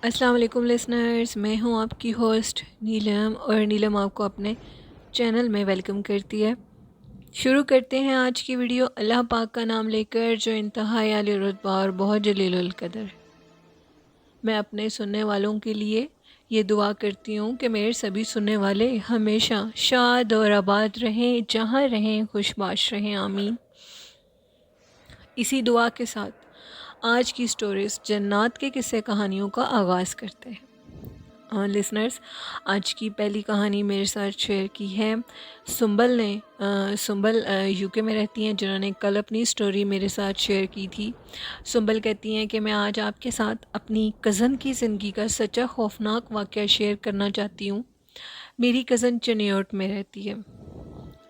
السلام علیکم لسنرز، میں ہوں آپ کی ہوسٹ نیلم، اور نیلم آپ کو اپنے چینل میں ویلکم کرتی ہے۔ شروع کرتے ہیں آج کی ویڈیو اللہ پاک کا نام لے کر، جو انتہائی عالی رتبہ اور بہت جلیل القدر ہے۔ میں اپنے سننے والوں کے لیے یہ دعا کرتی ہوں کہ میرے سبھی سننے والے ہمیشہ شاد اور آباد رہیں، جہاں رہیں خوش باش رہیں، آمین۔ اسی دعا کے ساتھ آج کی سٹوریز جنات کے قصے کہانیوں کا آغاز کرتے ہیں۔ لسنرز، آج کی پہلی کہانی میرے ساتھ شیئر کی ہے سنبل یو کے میں رہتی ہیں، جنہوں نے کل اپنی سٹوری میرے ساتھ شیئر کی تھی۔ سنبل کہتی ہیں کہ میں آج آپ کے ساتھ اپنی کزن کی زندگی کا سچا خوفناک واقعہ شیئر کرنا چاہتی ہوں۔ میری کزن چنیوٹ میں رہتی ہے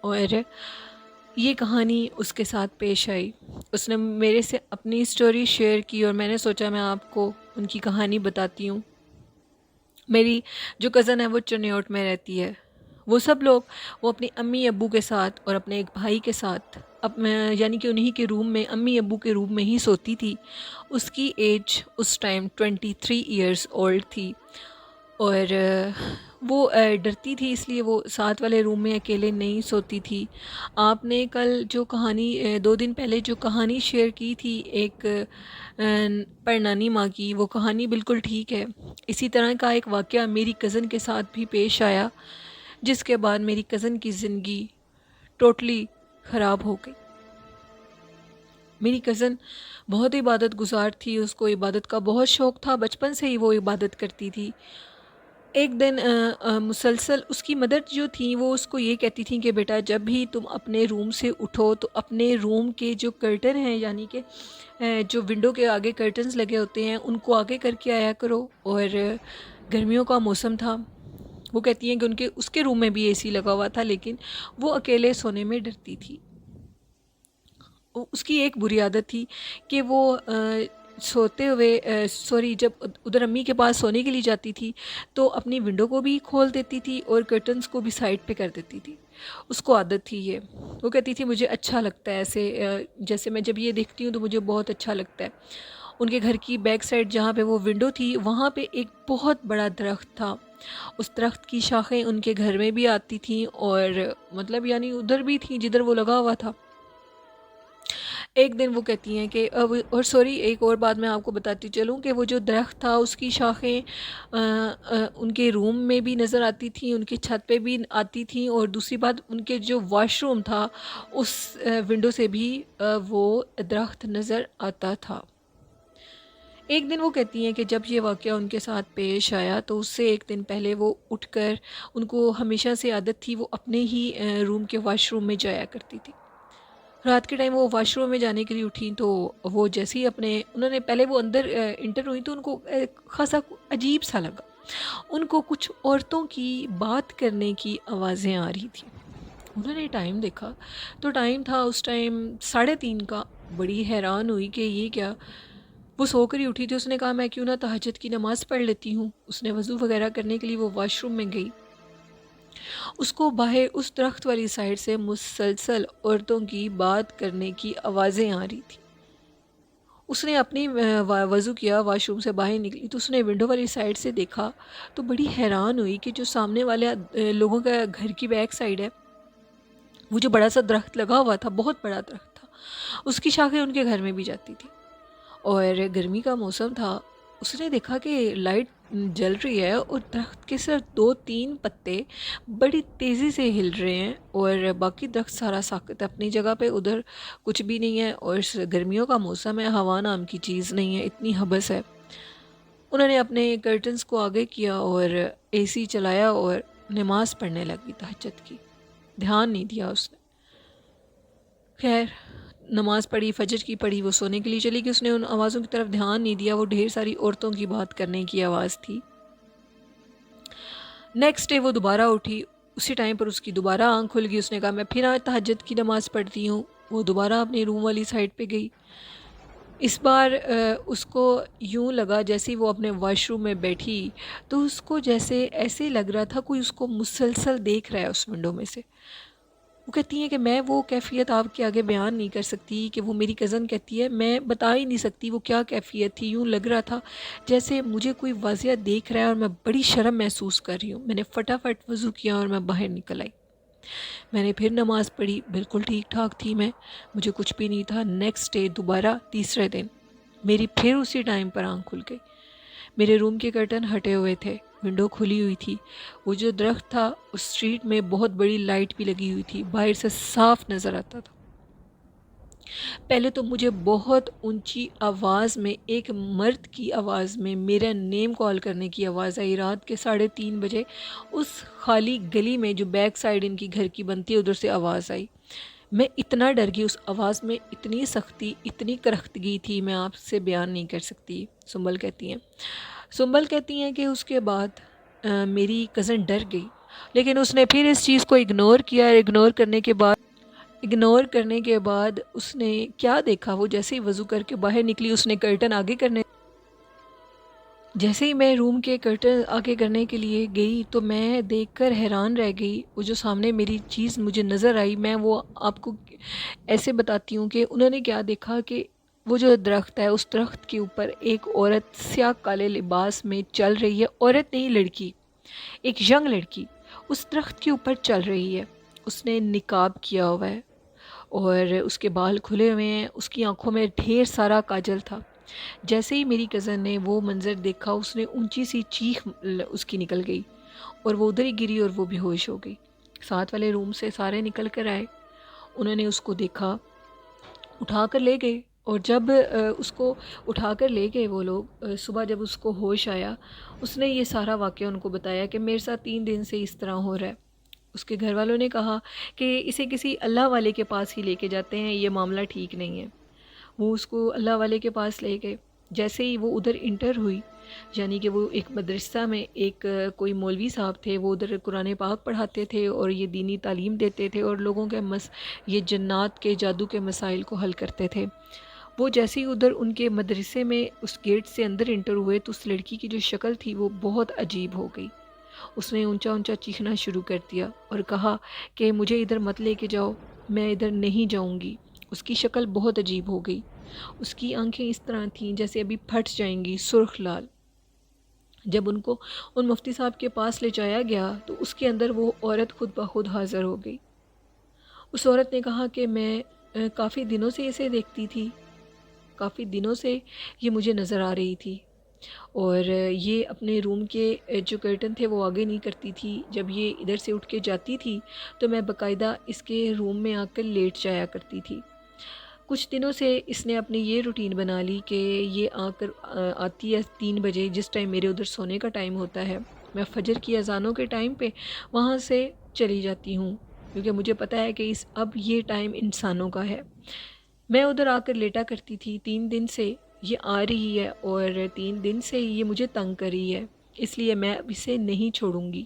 اور یہ کہانی اس کے ساتھ پیش آئی۔ اس نے میرے سے اپنی سٹوری شیئر کی اور میں نے سوچا میں آپ کو ان کی کہانی بتاتی ہوں۔ میری جو کزن ہے وہ چنیوٹ میں رہتی ہے۔ وہ سب لوگ وہ اپنی امی ابو کے ساتھ اور اپنے ایک بھائی کے ساتھ یعنی کہ انہی کے روم میں، امی ابو کے روم میں ہی سوتی تھی۔ اس کی ایج اس ٹائم 23 ایئرز اولڈ تھی اور وہ ڈرتی تھی، اس لیے وہ ساتھ والے روم میں اکیلے نہیں سوتی تھی۔ آپ نے کل جو کہانی 2 دن پہلے جو کہانی شیئر کی تھی ایک پرنانی ماں کی، وہ کہانی بالکل ٹھیک ہے۔ اسی طرح کا ایک واقعہ میری کزن کے ساتھ بھی پیش آیا، جس کے بعد میری کزن کی زندگی ٹوٹلی خراب ہو گئی۔ میری کزن بہت عبادت گزار تھی، اس کو عبادت کا بہت شوق تھا، بچپن سے ہی وہ عبادت کرتی تھی۔ ایک دن مسلسل اس کی مدر جو تھی وہ اس کو یہ کہتی تھیں کہ بیٹا جب بھی تم اپنے روم سے اٹھو تو اپنے روم کے جو کرٹن ہیں، یعنی کہ جو ونڈو کے آگے کرٹنز لگے ہوتے ہیں، ان کو آگے کر کے آیا کرو۔ اور گرمیوں کا موسم تھا، وہ کہتی ہیں کہ اس کے روم میں بھی اے سی لگا ہوا تھا، لیکن وہ اکیلے سونے میں ڈرتی تھی۔ اس کی ایک بری عادت تھی کہ وہ سوتے ہوئے جب ادھر امی کے پاس سونے کے لیے جاتی تھی تو اپنی ونڈو کو بھی کھول دیتی تھی اور کرٹنز کو بھی سائڈ پہ کر دیتی تھی۔ اس کو عادت تھی یہ، وہ کہتی تھی مجھے اچھا لگتا ہے ایسے، جیسے میں جب یہ دیکھتی ہوں تو مجھے بہت اچھا لگتا ہے۔ ان کے گھر کی بیک سائڈ جہاں پہ وہ ونڈو تھی، وہاں پہ ایک بہت بڑا درخت تھا۔ اس درخت کی شاخیں ان کے گھر میں بھی آتی تھیں اور مطلب یعنی ادھر بھی تھیں جدھر وہ لگا ہوا تھا۔ ایک دن وہ کہتی ہیں کہ ایک اور بات میں آپ کو بتاتی چلوں کہ وہ جو درخت تھا اس کی شاخیں ان کے روم میں بھی نظر آتی تھیں، ان کی چھت پہ بھی آتی تھیں، اور دوسری بات ان کے جو واش روم تھا اس ونڈو سے بھی وہ درخت نظر آتا تھا۔ ایک دن وہ کہتی ہیں کہ جب یہ واقعہ ان کے ساتھ پیش آیا تو اس سے ایک دن پہلے وہ اٹھ کر، ان کو ہمیشہ سے عادت تھی وہ اپنے ہی روم کے واش روم میں جایا کرتی تھی۔ رات کے ٹائم وہ واش روم میں جانے کے لیے اٹھیں تو وہ جیسے ہی انہوں نے پہلے وہ اندر انٹر ہوئی تو ان کو خاصا عجیب سا لگا۔ ان کو کچھ عورتوں کی بات کرنے کی آوازیں آ رہی تھیں۔ انہوں نے ٹائم دیکھا تو ٹائم تھا اس ٹائم 3:30 کا۔ بڑی حیران ہوئی کہ یہ کیا۔ وہ سو کر ہی اٹھی تھی۔ اس نے کہا میں کیوں نہ تہجد کی نماز پڑھ لیتی ہوں۔ اس نے وضو وغیرہ کرنے کے لیے وہ واش روم میں گئی۔ اس کو باہر اس درخت والی سائڈ سے مسلسل عورتوں کی بات کرنے کی آوازیں آ رہی تھی۔ اس نے اپنی وضو کیا، واش روم سے باہر نکلی تو اس نے ونڈو والی سائڈ سے دیکھا تو بڑی حیران ہوئی کہ جو سامنے والے لوگوں کا گھر کی بیک سائڈ ہے، وہ جو بڑا سا درخت لگا ہوا تھا، بہت بڑا درخت تھا، اس کی شاخیں ان کے گھر میں بھی جاتی تھی اور گرمی کا موسم تھا۔ اس نے دیکھا کہ لائٹ جل رہی ہے اور درخت کے صرف 2-3 پتے بڑی تیزی سے ہل رہے ہیں اور باقی درخت سارا ساکت ہے اپنی جگہ پہ، ادھر کچھ بھی نہیں ہے، اور گرمیوں کا موسم ہے، ہوا نام کی چیز نہیں ہے، اتنی ہبس ہے۔ انہوں نے اپنے کرٹنز کو آگے کیا اور اے سی چلایا اور نماز پڑھنے لگی تہجد کی۔ دھیان نہیں دیا اس نے۔ خیر نماز پڑھی، فجر کی پڑھی، وہ سونے کے لیے چلی گئی۔ اس نے ان آوازوں کی طرف دھیان نہیں دیا، وہ ڈھیر ساری عورتوں کی بات کرنے کی آواز تھی۔ نیکسٹ ڈے وہ دوبارہ اٹھی، اسی ٹائم پر اس کی دوبارہ آنکھ کھل گئی۔ اس نے کہا میں پھر آج تہجد کی نماز پڑھتی ہوں۔ وہ دوبارہ اپنے روم والی سائڈ پہ گئی۔ اس بار اس کو یوں لگا جیسے وہ اپنے واش روم میں بیٹھی تو اس کو جیسے ایسے لگ رہا تھا کوئی اس کو مسلسل دیکھ رہا ہے اس ونڈو میں سے۔ وہ کہتی ہیں کہ میں وہ کیفیت آپ کے آگے بیان نہیں کر سکتی کہ وہ میری کزن کہتی ہے میں بتا ہی نہیں سکتی وہ کیا کیفیت تھی. یوں لگ رہا تھا جیسے مجھے کوئی واضح دیکھ رہا ہے اور میں بڑی شرم محسوس کر رہی ہوں. میں نے فٹافٹ وضو کیا اور میں باہر نکل آئی. میں نے پھر نماز پڑھی, بالکل ٹھیک ٹھاک تھی میں, مجھے کچھ بھی نہیں تھا. نیکسٹ ڈے دوبارہ تیسرے دن میری پھر اسی ٹائم پر آنکھ کھل گئی. میرے روم کے کرٹن ہٹے ہوئے تھے, ونڈو کھلی ہوئی تھی. وہ جو درخت تھا اس اسٹریٹ میں بہت بڑی لائٹ بھی لگی ہوئی تھی, باہر سے صاف نظر آتا تھا. پہلے تو مجھے بہت اونچی آواز میں ایک مرد کی آواز میں میرا نیم کال کرنے کی آواز آئی. رات کے 3:30 بجے اس خالی گلی میں جو بیک سائڈ ان کی گھر کی بنتی ہے ادھر سے آواز آئی. میں اتنا ڈر گئی, اس آواز میں اتنی سختی اتنی کرختگی تھی میں آپ سے بیان نہیں کر سکتی. سنبل کہتی ہیں کہ اس کے بعد میری کزن ڈر گئی, لیکن اس نے پھر اس چیز کو اگنور کیا. اگنور کرنے کے بعد اس نے کیا دیکھا, وہ جیسے ہی وضو کر کے باہر نکلی اس نے کرٹن آگے کرنے, جیسے ہی میں روم کے کرٹن آگے کرنے کے لیے گئی تو میں دیکھ کر حیران رہ گئی. وہ جو سامنے میری چیز مجھے نظر آئی, میں وہ آپ کو ایسے بتاتی ہوں کہ انہوں نے کیا دیکھا کہ وہ جو درخت ہے اس درخت کے اوپر ایک عورت سیاہ کالے لباس میں چل رہی ہے. عورت نہیں, لڑکی, ایک ینگ لڑکی اس درخت کے اوپر چل رہی ہے. اس نے نقاب کیا ہوا ہے اور اس کے بال کھلے ہوئے ہیں, اس کی آنکھوں میں ڈھیر سارا کاجل تھا. جیسے ہی میری کزن نے وہ منظر دیکھا اس نے اونچی سی چیخ اس کی نکل گئی اور وہ ادھر ہی گری اور وہ بے ہوش ہو گئی. ساتھ والے روم سے سارے نکل کر آئے, انہوں نے اس کو دیکھا, اٹھا کر لے گئے. اور جب اس کو اٹھا کر لے گئے وہ لوگ, صبح جب اس کو ہوش آیا اس نے یہ سارا واقعہ ان کو بتایا کہ میرے ساتھ 3 دن سے اس طرح ہو رہا ہے. اس کے گھر والوں نے کہا کہ اسے کسی اللہ والے کے پاس ہی لے کے جاتے ہیں, یہ معاملہ ٹھیک نہیں ہے. وہ اس کو اللہ والے کے پاس لے گئے. جیسے ہی وہ ادھر انٹر ہوئی, یعنی کہ وہ ایک مدرسہ میں ایک کوئی مولوی صاحب تھے, وہ ادھر قرآن پاک پڑھاتے تھے اور یہ دینی تعلیم دیتے تھے اور لوگوں کے یہ جنات کے جادو کے مسائل کو حل کرتے تھے. وہ جیسے ہی ادھر ان کے مدرسے میں اس گیٹ سے اندر انٹر ہوئے تو اس لڑکی کی جو شکل تھی وہ بہت عجیب ہو گئی. اس نے اونچا اونچا چیخنا شروع کر دیا اور کہا کہ مجھے ادھر مت لے کے جاؤ, میں ادھر نہیں جاؤں گی. اس کی شکل بہت عجیب ہو گئی. اس کی آنکھیں اس طرح تھیں جیسے ابھی پھٹ جائیں گی, سرخ لال. جب ان کو ان مفتی صاحب کے پاس لے جایا گیا تو اس کے اندر وہ عورت خود بخود حاضر ہو گئی. اس عورت نے کہا کہ میں کافی دنوں سے اسے دیکھتی تھی, کافی دنوں سے یہ مجھے نظر آ رہی تھی اور یہ اپنے روم کے جو کرٹن تھے وہ آگے نہیں کرتی تھی. جب یہ ادھر سے اٹھ کے جاتی تھی تو میں باقاعدہ اس کے روم میں آ کر لیٹ جایا کرتی تھی. کچھ دنوں سے اس نے اپنی یہ روٹین بنا لی کہ یہ آ کر آتی ہے 3 بجے, جس ٹائم میرے ادھر سونے کا ٹائم ہوتا ہے. میں فجر کی اذانوں کے ٹائم پہ وہاں سے چلی جاتی ہوں کیونکہ مجھے پتہ ہے کہ اب یہ ٹائم انسانوں کا ہے. میں ادھر آ کر لیٹا کرتی تھی. 3 دن سے یہ آ رہی ہے اور 3 دن سے یہ مجھے تنگ کر رہی ہے, اس لیے میں اب اسے نہیں چھوڑوں گی.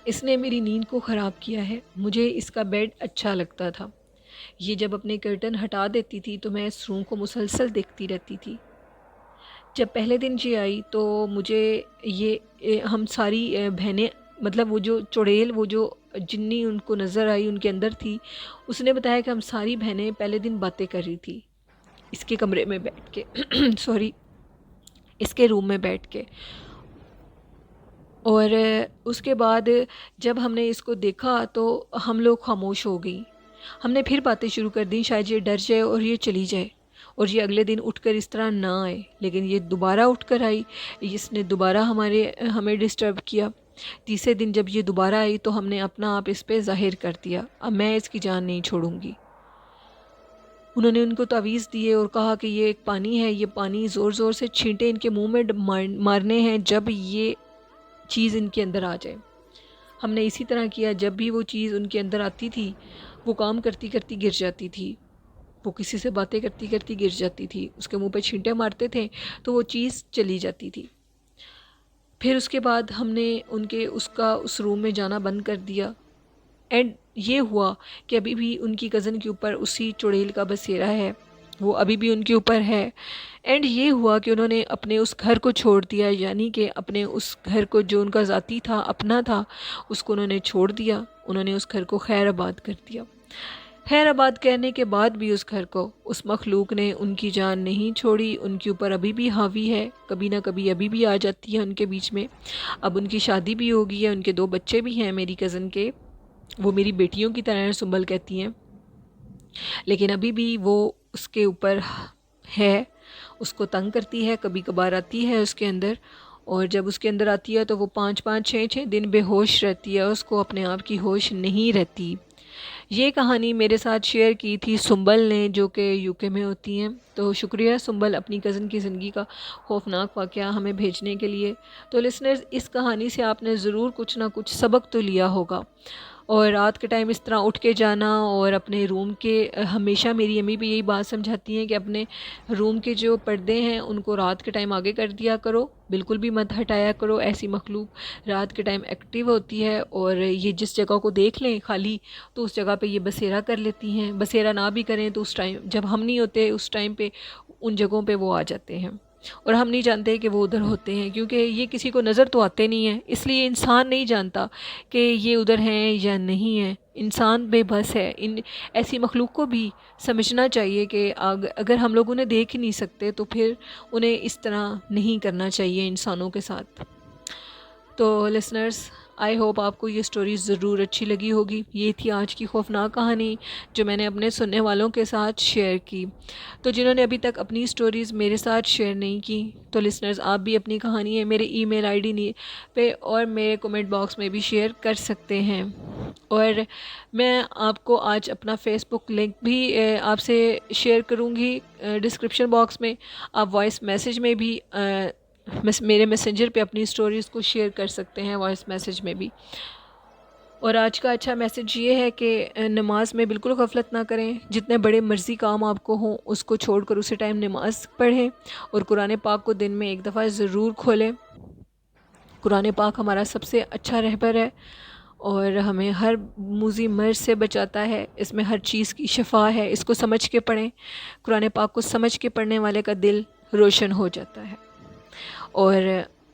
اس نے میری نیند کو خراب کیا ہے. مجھے اس کا بیڈ اچھا لگتا تھا. یہ جب اپنے کرٹن ہٹا دیتی تھی تو میں اس روم کو مسلسل دیکھتی رہتی تھی. جب پہلے دن یہ آئی تو مجھے ہم ساری بہنیں, مطلب وہ جو چڑیل, وہ جو جنی ان کو نظر آئی ان کے اندر تھی, اس نے بتایا کہ ہم ساری بہنیں پہلے دن باتیں کر رہی تھی اس کے کمرے میں بیٹھ کے اس کے روم میں بیٹھ کے. اور اس کے بعد جب ہم نے اس کو دیکھا تو ہم لوگ خاموش ہو گئی. ہم نے پھر باتیں شروع کر دیں, شاید یہ ڈر جائے اور یہ چلی جائے اور یہ اگلے دن اٹھ کر اس طرح نہ آئے. لیکن یہ دوبارہ اٹھ کر آئی, اس نے دوبارہ ہمیں ڈسٹرب کیا. تیسرے دن جب یہ دوبارہ آئی تو ہم نے اپنا آپ اس پہ ظاہر کر دیا, اب میں اس کی جان نہیں چھوڑوں گی. انہوں نے ان کو تعویذ دیے اور کہا کہ یہ ایک پانی ہے, یہ پانی زور زور سے چھینٹے ان کے منہ میں مارنے ہیں جب یہ چیز ان کے اندر آ جائے. ہم نے اسی طرح کیا. جب بھی وہ چیز ان کے اندر آتی تھی وہ کام کرتی کرتی گر جاتی تھی, وہ کسی سے باتیں کرتی کرتی گر جاتی تھی, اس کے منہ پہ چھینٹے مارتے تھے تو وہ چیز چلی جاتی تھی. پھر اس کے بعد ہم نے اس روم میں جانا بند کر دیا. اینڈ یہ ہوا کہ ابھی بھی ان کی کزن کے اوپر اسی چڑیل کا بسیرا ہے. وہ ابھی بھی ان کے اوپر ہے. اینڈ یہ ہوا کہ انہوں نے اپنے اس گھر کو چھوڑ دیا، یعنی کہ اپنے اس گھر کو جو ان کا ذاتی تھا، اپنا تھا، اس کو انہوں نے چھوڑ دیا. انہوں نے اس گھر کو خیر آباد کر دیا. خیر آباد کرنے کے بعد بھی اس گھر کو اس مخلوق نے ان کی جان نہیں چھوڑی، ان کے اوپر ابھی بھی حاوی ہے، کبھی نہ کبھی ابھی بھی آ جاتی ہے ان کے بیچ میں. اب ان کی شادی بھی ہو گئی ہے، ان کے 2 بچے بھی ہیں میری کزن کے، وہ میری بیٹیوں کی طرح ہیں، سنبل کہتی ہیں، لیکن ابھی بھی وہ اس کے اوپر ہے، اس کو تنگ کرتی ہے، کبھی کبھار آتی ہے اس کے اندر، اور جب اس کے اندر آتی ہے تو وہ 5 6 دن بے ہوش رہتی ہے، اس کو اپنے آپ کی ہوش نہیں رہتی. یہ کہانی میرے ساتھ شیئر کی تھی سنبل نے، جو کہ UK میں ہوتی ہیں. تو شکریہ سنبل اپنی کزن کی زندگی کا خوفناک واقعہ ہمیں بھیجنے کے لیے. تو لسنرز، اس کہانی سے آپ نے ضرور کچھ نہ کچھ سبق تو لیا ہوگا. اور رات کے ٹائم اس طرح اٹھ کے جانا، اور اپنے روم کے، ہمیشہ میری امی بھی یہی بات سمجھاتی ہیں کہ اپنے روم کے جو پردے ہیں ان کو رات کے ٹائم آگے کر دیا کرو، بالکل بھی مت ہٹایا کرو. ایسی مخلوق رات کے ٹائم ایکٹیو ہوتی ہے، اور یہ جس جگہ کو دیکھ لیں خالی تو اس جگہ پہ یہ بسیرا کر لیتی ہیں. بسیرا نہ بھی کریں تو اس ٹائم جب ہم نہیں ہوتے اس ٹائم پہ ان جگہوں پہ وہ آ جاتے ہیں، اور ہم نہیں جانتے کہ وہ ادھر ہوتے ہیں، کیونکہ یہ کسی کو نظر تو آتے نہیں ہیں. اس لیے انسان نہیں جانتا کہ یہ ادھر ہیں یا نہیں ہیں. انسان بے بس ہے. ایسی مخلوق کو بھی سمجھنا چاہیے کہ اگر ہم لوگ انہیں دیکھ ہی نہیں سکتے تو پھر انہیں اس طرح نہیں کرنا چاہیے انسانوں کے ساتھ. تو لسنرز، آئی ہوپ آپ کو یہ سٹوری ضرور اچھی لگی ہوگی. یہ تھی آج کی خوفناک کہانی جو میں نے اپنے سننے والوں کے ساتھ شیئر کی. تو جنہوں نے ابھی تک اپنی سٹوریز میرے ساتھ شیئر نہیں کی، تو لسنرز آپ بھی اپنی کہانی ہے میرے ای میل ID پہ اور میرے کومنٹ باکس میں بھی شیئر کر سکتے ہیں. اور میں آپ کو آج اپنا فیس بک لنک بھی آپ سے شیئر کروں گی ڈسکرپشن باکس میں. آپ وائس میسیج میں بھی میرے میسنجر پہ اپنی سٹوریز کو شیئر کر سکتے ہیں، وائس میسیج میں بھی. اور آج کا اچھا میسیج یہ ہے کہ نماز میں بالکل غفلت نہ کریں. جتنے بڑے مرضی کام آپ کو ہوں اس کو چھوڑ کر اسی ٹائم نماز پڑھیں، اور قرآن پاک کو دن میں ایک دفعہ ضرور کھولیں. قرآن پاک ہمارا سب سے اچھا رہبر ہے، اور ہمیں ہر موذی مرض سے بچاتا ہے. اس میں ہر چیز کی شفا ہے. اس کو سمجھ کے پڑھیں. قرآن پاک کو سمجھ کے پڑھنے والے کا دل روشن ہو جاتا ہے. اور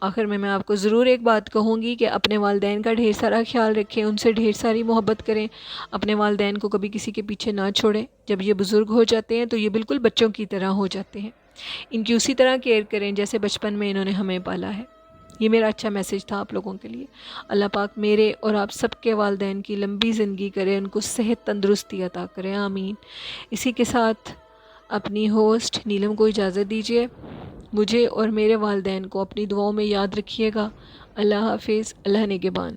آخر میں آپ کو ضرور ایک بات کہوں گی کہ اپنے والدین کا ڈھیر سارا خیال رکھیں، ان سے ڈھیر ساری محبت کریں. اپنے والدین کو کبھی کسی کے پیچھے نہ چھوڑیں. جب یہ بزرگ ہو جاتے ہیں تو یہ بالکل بچوں کی طرح ہو جاتے ہیں. ان کی اسی طرح کیئر کریں جیسے بچپن میں انہوں نے ہمیں پالا ہے. یہ میرا اچھا میسیج تھا آپ لوگوں کے لیے. اللہ پاک میرے اور آپ سب کے والدین کی لمبی زندگی کرے، ان کو صحت تندرستی عطا کرے، آمین. اسی کے ساتھ اپنی ہوسٹ نیلم کو اجازت دیجیے. مجھے اور میرے والدین کو اپنی دعاؤں میں یاد رکھیے گا. اللہ حافظ. اللہ نگہبان.